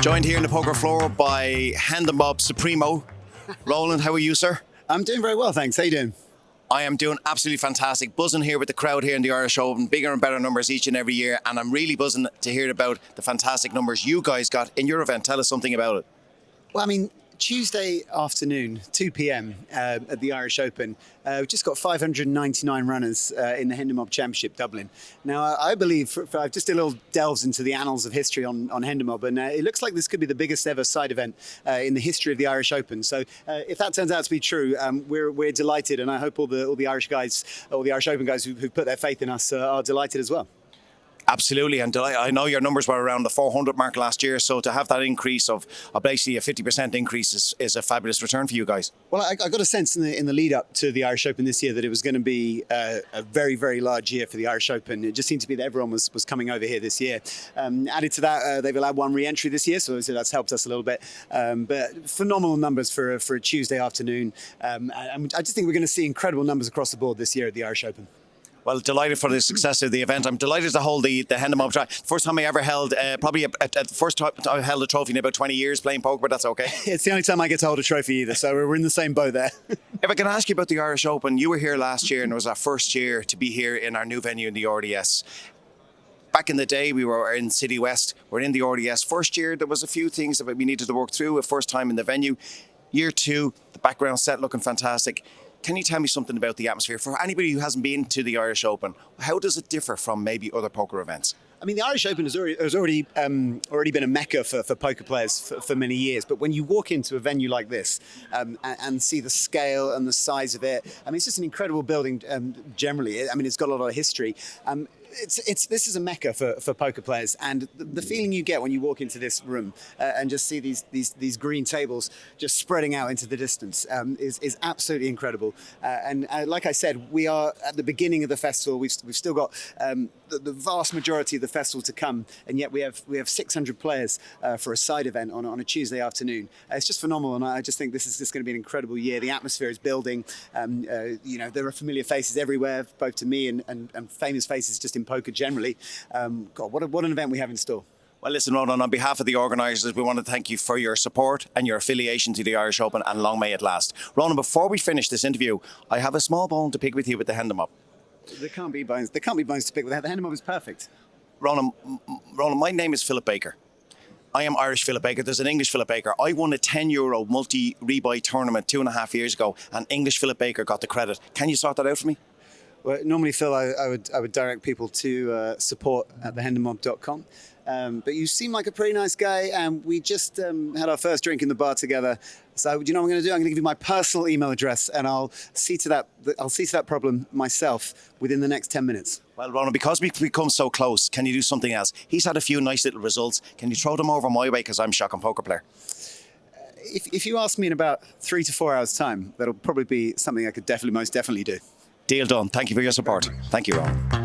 Joined here in the poker floor by Hendon Mob Supremo. Roland, how are you, sir? I'm doing very well, thanks. How you doing? I am doing absolutely fantastic. Buzzing here with the crowd here in the Irish Open. Bigger and better numbers each and every year. And I'm really buzzing to hear about the fantastic numbers you guys got in your event. Tell us something about it. Well, I mean, Tuesday afternoon, 2 p.m. At the Irish Open, we've just got 599 runners in the Hendon Mob Championship, Dublin. Now, I believe, I've just did a little delves into the annals of history on Hendon Mob, and it looks like this could be the biggest ever side event in the history of the Irish Open. So if that turns out to be true, we're delighted, and I hope all the Irish guys, all the Irish Open guys who've put their faith in us are delighted as well. Absolutely, and I know your numbers were around the 400 mark last year, so to have that increase of basically a 50% increase is a fabulous return for you guys. Well, I got a sense in the lead up to the Irish Open this year that it was going to be a very, very large year for the Irish Open. It just seemed to be that everyone was coming over here this year. Added to that, they've allowed one re-entry this year, so that's helped us a little bit. But phenomenal numbers for a Tuesday afternoon. And I just think we're going to see incredible numbers across the board this year at the Irish Open. Well, delighted for the success of the event. I'm delighted to hold the Hendon Mob Trophy. First time I ever held, probably at the first time I held a trophy in about 20 years playing poker, but that's okay. It's the only time I get to hold a trophy either, so we're in the same boat there. If I can ask you about the Irish Open, you were here last year and it was our first year to be here in our new venue in the RDS. Back in the day, we were in City West, we're in the RDS. First year, there was a few things that we needed to work through, a first time in the venue. Year two, the background set looking fantastic. Can you tell me something about the atmosphere? For anybody who hasn't been to the Irish Open, how does it differ from maybe other poker events? I mean, the Irish Open has already been a mecca for poker players for many years. But when you walk into a venue like this and see the scale and the size of it, I mean, it's just an incredible building generally. I mean, it's got a lot of history. This is a mecca for poker players, and the feeling you get when you walk into this room and just see these green tables just spreading out into the distance is absolutely incredible. And like I said, we are at the beginning of the festival. We've still got the vast majority of the festival to come, and yet we have 600 players for a side event on a Tuesday afternoon. It's just phenomenal, and I just think this is just going to be an incredible year. The atmosphere is building. There are familiar faces everywhere, both to me and famous faces just in poker generally. God, what an event we have in store. Well, listen, Roland, on behalf of the organisers, we want to thank you for your support and your affiliation to the Irish Open, and long may it last. Roland, before we finish this interview, I have a small bone to pick with you with the Hendon Mob. There can't be bones. There can't be bones to pick with that. The Hendon Mob is perfect. Roland, my name is Philip Baker. I am Irish Philip Baker. There's an English Philip Baker. I won a €10 multi-rebuy tournament 2.5 years ago, and English Philip Baker got the credit. Can you sort that out for me? Well, normally, Phil, I would direct people to support at thehendonmob.com. But you seem like a pretty nice guy, and we just had our first drink in the bar together. So, do you know what I'm going to do? I'm going to give you my personal email address, and I'll see to that problem myself within the next 10 minutes. Well, Roland, because we've become so close, can you do something else? He's had a few nice little results. Can you throw them over my way, because I'm a shocking poker player? If you ask me in about 3 to 4 hours' time, that'll probably be something I could most definitely do. Deal done. Thank you for your support. Thank you, Roland.